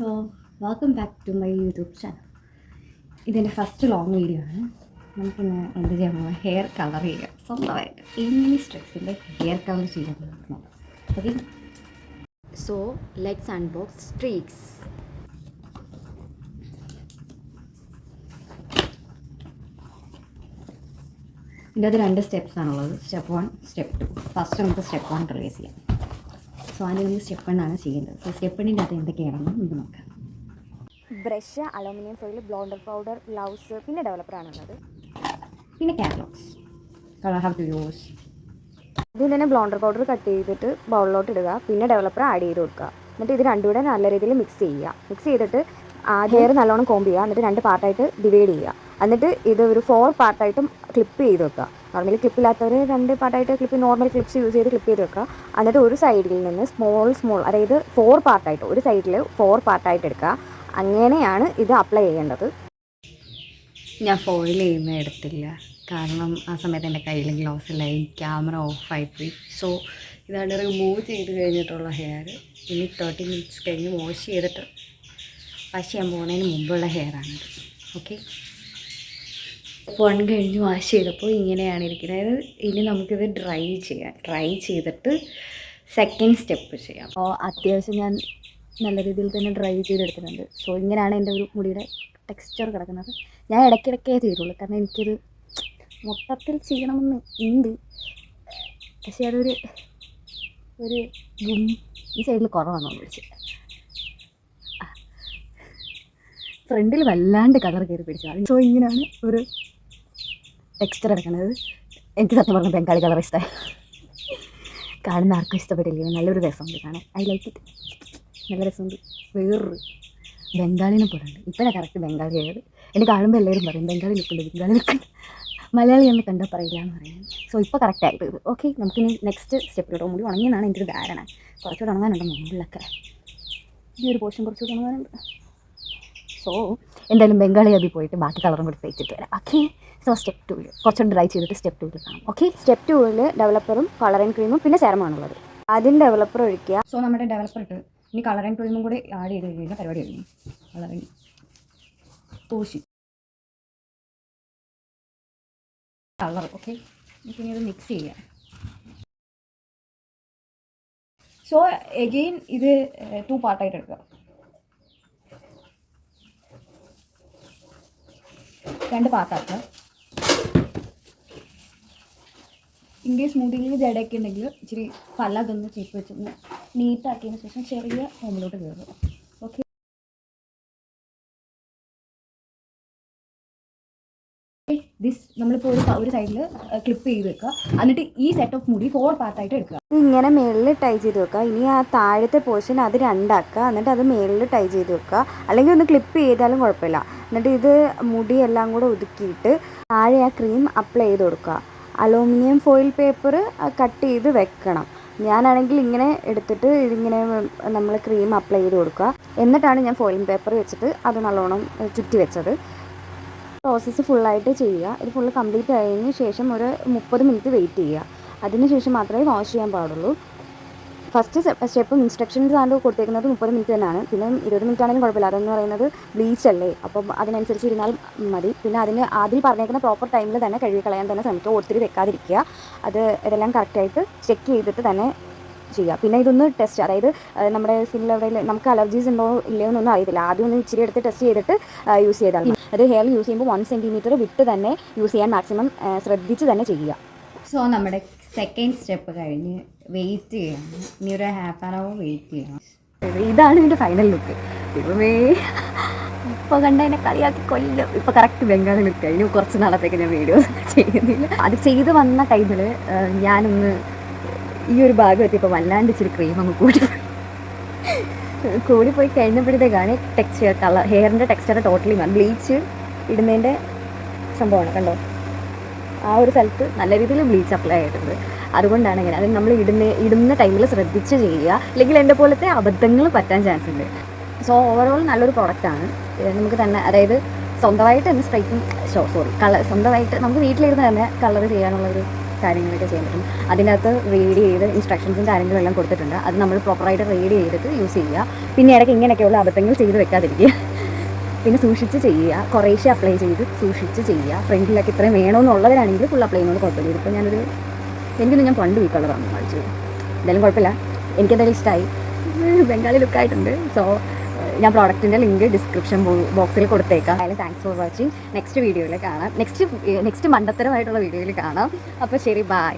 So welcome back to my YouTube channel. ഇതെൻ്റെ first long video ആണ്. നമുക്കിന്ന് എന്ത് ചെയ്യാൻ പോകാം, ഹെയർ കളർ ചെയ്യാം സ്വന്തമായിട്ട്. ഇനി സ്ട്രെക്സിൻ്റെ ഹെയർ കളർ ചെയ്യാൻ നോക്കണം. Okay, so let's unbox streaks. ഇതിൻ്റെ അത് 2 സ്റ്റെപ്സാണുള്ളത്, സ്റ്റെപ്പ് 1 സ്റ്റെപ്പ് 2. ഫസ്റ്റ് നമുക്ക് സ്റ്റെപ്പ് 1 റിലീസ് ചെയ്യാം. സോ ആദ്യം നമുക്ക് സ്റ്റെപ്പ് 1 ആണ് ചെയ്യേണ്ടത്. സോ സ്റ്റെപ്പ് 1ൻ്റെ അത് എന്തൊക്കെയാണെന്ന് നമുക്ക് നോക്കാം. Brush, aluminium foil, blonder powder, gloves, പിന്നെ ഡെവലപ്പറാണുള്ളത്. പിന്നെ catalogues, colour how to use. ഇതിൽ തന്നെ ബ്ലോണ്ടർ പൗഡർ കട്ട് ചെയ്തിട്ട് ബൗളിലോട്ട് ഇടുക, പിന്നെ ഡെവലപ്പർ ആഡ് ചെയ്ത് കൊടുക്കുക. എന്നിട്ട് ഇത് രണ്ടും കൂടെ നല്ല രീതിയിൽ മിക്സ് ചെയ്യുക. മിക്സ് ചെയ്തിട്ട് ഹെയർ നല്ലോണം കോംബ് ചെയ്യുക. എന്നിട്ട് 2 പാർട്ടായിട്ട് ഡിവൈഡ് ചെയ്യുക. എന്നിട്ട് ഇത് ഒരു 4 പാർട്ടായിട്ടും ക്ലിപ്പ് ചെയ്ത് വെക്കുക. നോർമലി ക്ലിപ്പില്ലാത്തവർ 2 പാർട്ടായിട്ട് നോർമൽ ക്ലിപ്സ് യൂസ് ചെയ്ത് ക്ലിപ്പ് ചെയ്ത് വെക്കുക. എന്നിട്ട് ഒരു സൈഡിൽ നിന്ന് സ്മോൾ അതായത് 4 പാർട്ടായിട്ട്, ഒരു സൈഡിൽ 4 പാർട്ടായിട്ട് എടുക്കുക. അങ്ങനെയാണ് ഇത് അപ്ലൈ ചെയ്യേണ്ടത്. ഞാൻ ഫോയിൽ ചെയ്യുന്ന എടുത്തില്ല, കാരണം ആ സമയത്ത് എൻ്റെ കയ്യിൽ ഗ്ലൗസ് ഇല്ല, ക്യാമറ ഓഫായിപ്പോയി. സോ ഇതാണ് റിമൂവ് ചെയ്ത് കഴിഞ്ഞിട്ടുള്ള ഹെയർ. ഇനി 30 മിനിറ്റ്സ് കഴിഞ്ഞ് വാഷ് ചെയ്തിട്ട് വാഷ് ചെയ്യാൻ പോകുന്നതിന് മുമ്പുള്ള ഹെയറാണിത്. ഓക്കെ, 1 കഴിഞ്ഞ് വാഷ് ചെയ്തപ്പോൾ ഇങ്ങനെയാണ് ഇരിക്കുന്നത്. ഇനി നമുക്കിത് ഡ്രൈ ചെയ്യാം. ഡ്രൈ ചെയ്തിട്ട് സെക്കൻഡ് സ്റ്റെപ്പ് ചെയ്യാം. അപ്പോൾ അത്യാവശ്യം ഞാൻ നല്ല രീതിയിൽ തന്നെ ഡ്രൈ ചെയ്തെടുത്തിട്ടുണ്ട്. സോ ഇങ്ങനെയാണ് എൻ്റെ ഒരു മുടിയുടെ ടെക്സ്ചർ കിടക്കുന്നത്. ഞാൻ ഇടയ്ക്കിടയ്ക്കേ ചെയ്തുള്ളൂ, കാരണം എനിക്കൊരു മൊത്തത്തിൽ ചെയ്യണമെന്ന് ഉണ്ട്. പക്ഷേ അതൊരു ഈ സൈഡിൽ കുറവാണെന്ന് വിളിച്ച് ഫ്രണ്ടിൽ വല്ലാണ്ട് കളർ കയറി പിടിച്ചതാണ്. സോ ഇങ്ങനെയാണ് ഒരു ടെക്സ്ചർ കിടക്കുന്നത്. എനിക്ക് സത്യം പറഞ്ഞ ബംഗാളി കളർ ഇഷ്ടമായി. കാണുന്ന ആർക്കും ഇഷ്ടപ്പെട്ടില്ല, നല്ലൊരു രസമുണ്ട് കാണാൻ. I like it. നല്ല രസമുണ്ട്. വേറൊരു ബംഗാളിനെ പോലെ ഉണ്ട്. ഇപ്പോഴാണ് കറക്റ്റ് ബംഗാളി ആയത്. എന്നെ കാണുമ്പോൾ എല്ലാവരും പറയും ബംഗാളി ലുക്കുണ്ട്, ബംഗാളി ലുക്കുണ്ട്. മലയാളി എന്ന് കണ്ടാൽ പറയില്ല എന്ന് പറയുന്നത്. സോ ഇപ്പോൾ കറക്റ്റ് ആയിട്ട് ഇത് ഓക്കെ. നമുക്കിനി നെക്സ്റ്റ് സ്റ്റെപ്പിലോട്ട് മുടി ഉണങ്ങിയെന്നാണ് എൻ്റെ ഒരു ധാരണ. കുറച്ചുകൂടെ ഉണങ്ങാനുണ്ട് മുമ്പിലൊക്കെ. ഈ ഒരു പോർഷൻ കുറച്ചുകൂടെ ഉണങ്ങാനുണ്ട്. സോ എന്തായാലും ബംഗാളി അബി പോയിട്ട് ബാക്കി കളറും കൂടി തേച്ചിട്ട് വരാം. ഓക്കെ, സോ സ്റ്റെപ്പ് 2 കുറച്ചുകൂടി ഡ്രൈ ചെയ്തിട്ട് സ്റ്റെപ്പ് 2 കാണാം. ഓക്കെ, സ്റ്റെപ്പ് 2 ഡെവലപ്പറും കളറിങ് ക്രീമും പിന്നെ സെറമാണുള്ളത്. ആദ്യം ഡെവലപ്പർ ഒഴിക്കുക. സോ നമ്മുടെ ഡെവലപ്പർ ഇട്ട് ഇനി കളറിങ് ക്രീമും കൂടി ആഡ് ചെയ്ത് കഴിഞ്ഞാൽ പരിപാടി കഴിഞ്ഞു. കളറിങ് പൂശി കളർ. ഓക്കെ, പിന്നെ ഇത് മിക്സ് ചെയ്യാം. സോ എഗെയിൻ ഇത് 2 പാർട്ടായിട്ട് എടുക്കുക. 2 പാർട്ടാക്കുക. ഇൻ കേസ് മുടിയിൽ ജടയൊക്കെ ഉണ്ടെങ്കിൽ ഇച്ചിരി പലതൊന്ന് ചീപ്പ് വെച്ചൊന്ന് നീറ്റാക്കിയതിന് ശേഷം ചെറിയ ഹോമിലോട്ട് കയറുക. ഓക്കെ, ദിസ് നമ്മളിപ്പോൾ ഒരു സൈഡിൽ ക്ലിപ്പ് ചെയ്ത് വെക്കുക. എന്നിട്ട് ഈ സെറ്റ് ഓഫ് മുടി 4 പാർട്ടായിട്ട് എടുക്കുക. ഇങ്ങനെ മേളിൽ ടൈ ചെയ്ത് വെക്കുക. ഇനി ആ താഴത്തെ പോർഷൻ അത് 2 ആക്കുക. എന്നിട്ട് അത് മേളിൽ ടൈ ചെയ്ത് വെക്കുക. അല്ലെങ്കിൽ ഒന്ന് ക്ലിപ്പ് ചെയ്താലും കുഴപ്പമില്ല. എന്നിട്ട് ഇത് മുടി എല്ലാം കൂടെ ഒതുക്കിയിട്ട് താഴെ ആ ക്രീം അപ്ലൈ ചെയ്ത് കൊടുക്കുക. അലൂമിനിയം ഫോയിൽ പേപ്പർ കട്ട് ചെയ്ത് വെക്കണം. ഞാനാണെങ്കിൽ ഇങ്ങനെ എടുത്തിട്ട് ഇതിങ്ങനെ നമ്മൾ ക്രീം അപ്ലൈ ചെയ്ത് കൊടുക്കുക. എന്നിട്ടാണ് ഞാൻ ഫോയിൽ പേപ്പർ വെച്ചിട്ട് അത് നല്ലോണം ചുറ്റി വെച്ചത്. പ്രോസസ്സ് ഫുള്ളായിട്ട് ചെയ്യുക. ഇത് ഫുള്ള് കംപ്ലീറ്റ് ആയതിന് ശേഷം ഒരു 30 മിനിറ്റ് വെയിറ്റ് ചെയ്യുക. അതിന് ശേഷം മാത്രമേ വാഷ് ചെയ്യാൻ പാടുള്ളൂ. ഫസ്റ്റ് സ്റ്റെപ്പും ഇൻസ്ട്രക്ഷൻസ് ആണ് കൊടുത്തേക്കുന്നത് 30 മിനിറ്റ് തന്നെയാണ്. പിന്നെ 20 മിനിറ്റ് ആണെങ്കിലും കുഴപ്പമില്ല. അതെന്ന് പറയുന്നത് ബ്ലീച്ച് അല്ലേ, അപ്പം അതിനനുസരിച്ച് ഇരുന്നാൽ മതി. പിന്നെ അതിന് ആദ്യം പറഞ്ഞേക്കുന്ന പ്രോപ്പർ ടൈമിൽ തന്നെ കഴുകി കളയാൻ തന്നെ ശ്രമിക്കുക. ഒത്തിരി വെക്കാതിരിക്കുക. അത് ഇതെല്ലാം കറക്റ്റായിട്ട് ചെക്ക് ചെയ്തിട്ട് തന്നെ ചെയ്യുക. പിന്നെ ഇതൊന്ന് ടെസ്റ്റ്, അതായത് നമ്മുടെ സ്കിന്നിൽ എവിടെയെങ്കിലും നമുക്ക് അലർജീസ് ഉണ്ടോ ഇല്ലയോ എന്നൊന്നും അറിയത്തില്ല. ആദ്യം ഒന്ന് ഇച്ചിരി എടുത്ത് ടെസ്റ്റ് ചെയ്തിട്ട് യൂസ് ചെയ്താൽ മതി. അത് ഹെയർ യൂസ് ചെയ്യുമ്പോൾ 1 സെൻറ്റിമീറ്റർ വിട്ട് തന്നെ യൂസ് ചെയ്യാൻ മാക്സിമം ശ്രദ്ധിച്ച് തന്നെ ചെയ്യുക. സോ നമ്മുടെ സെക്കൻഡ് സ്റ്റെപ്പ് കഴിഞ്ഞ് വെയിറ്റ് ചെയ്യണം. ഇനി ഒരു ഹാഫ് ആൻ അവർ വെയിറ്റ് ചെയ്യണം. ഇതാണ് ഇതിൻ്റെ ഫൈനൽ ലുക്ക്. ഇപ്പമേ ഇപ്പോൾ കണ്ട എന്നെ കളിയാക്കി കൊല്ലും. ഇപ്പോൾ കറക്റ്റ് ബംഗാളി ലുക്ക്. ഇനി കുറച്ച് നാളത്തേക്ക് ഞാൻ വീഡിയോസ് ചെയ്യുന്നില്ല. അത് ചെയ്ത് വന്ന ടൈമിൽ ഞാനൊന്ന് ഈ ഒരു ഭാഗം എത്തിയപ്പോൾ വല്ലാണ്ട് ഇച്ചിരി ക്രീം അങ്ങ് കൂടിപ്പോയി കഴിഞ്ഞപ്പോഴത്തേക്കാണ് ടെക്സ്ചർ കളർ ഹെയറിൻ്റെ ടെക്സ്ചർ ടോട്ടലി മാറി. ബ്ലീച്ച് ഇടുന്നതിൻ്റെ സംഭവമാണ് കണ്ടോ, ആ ഒരു സ്ഥലത്ത് നല്ല രീതിയിൽ ബ്ലീച്ച് അപ്ലൈ ആയിട്ടുണ്ട്. അതുകൊണ്ടാണ് ഇങ്ങനെ. അത് നമ്മൾ ഇടുന്ന ടൈമിൽ ശ്രദ്ധിച്ച് ചെയ്യുക, അല്ലെങ്കിൽ എൻ്റെ പോലത്തെ അബദ്ധങ്ങൾ പറ്റാൻ ചാൻസ് ഉണ്ട്. സോ ഓവറോൾ നല്ലൊരു പ്രോഡക്റ്റാണ്. നമുക്ക് തന്നെ, അതായത് സ്വന്തമായിട്ട് തന്നെ സ്വന്തമായിട്ട് നമുക്ക് വീട്ടിലിരുന്ന് തന്നെ കളർ ചെയ്യാനുള്ളൊരു കാര്യങ്ങളൊക്കെ ചെയ്യാൻ പറ്റും. അതിനകത്ത് റീഡ് ചെയ്ത് ഇൻസ്ട്രക്ഷൻസും കാര്യങ്ങളും എല്ലാം കൊടുത്തിട്ടുണ്ട്. അത് നമ്മൾ പ്രോപ്പറായിട്ട് റീഡ് ചെയ്തിട്ട് യൂസ് ചെയ്യുക. പിന്നെ ഇടയ്ക്ക് ഇങ്ങനെയൊക്കെയുള്ള അബദ്ധങ്ങൾ ചെയ്ത് വെക്കാതിരിക്കുക. പിന്നെ സൂക്ഷിച്ച് ചെയ്യുക, കുറേശ്ശെ അപ്ലൈ ചെയ്ത് സൂക്ഷിച്ച് ചെയ്യുക. ഫ്രണ്ടിലൊക്കെ ഇത്രയും വേണമെന്നുള്ളവരാണെങ്കിൽ ഫുൾ അപ്ലൈ ചെയ്യുന്നത് കുഴപ്പമില്ല. ഇതിപ്പോൾ ഞാൻ പണ്ട് ഈ കളറാണ് വാങ്ങിച്ചത്. എന്തായാലും കുഴപ്പമില്ല, എനിക്കെന്തായാലും ഇഷ്ടമായി. ബംഗാളി ലുക്കായിട്ടുണ്ട്. സോ ഞാൻ പ്രോഡക്റ്റിൻ്റെ ലിങ്ക് ഡിസ്ക്രിപ്ഷൻ ബോക്സിൽ കൊടുത്തേക്കാം. അതിൽ താങ്ക്സ് ഫോർ വാച്ചിങ്. നെക്സ്റ്റ് വീഡിയോയിൽ കാണാം. നെക്സ്റ്റ് മണ്ടത്തരമായിട്ടുള്ള വീഡിയോയിൽ കാണാം. അപ്പോൾ ശരി, ബൈ.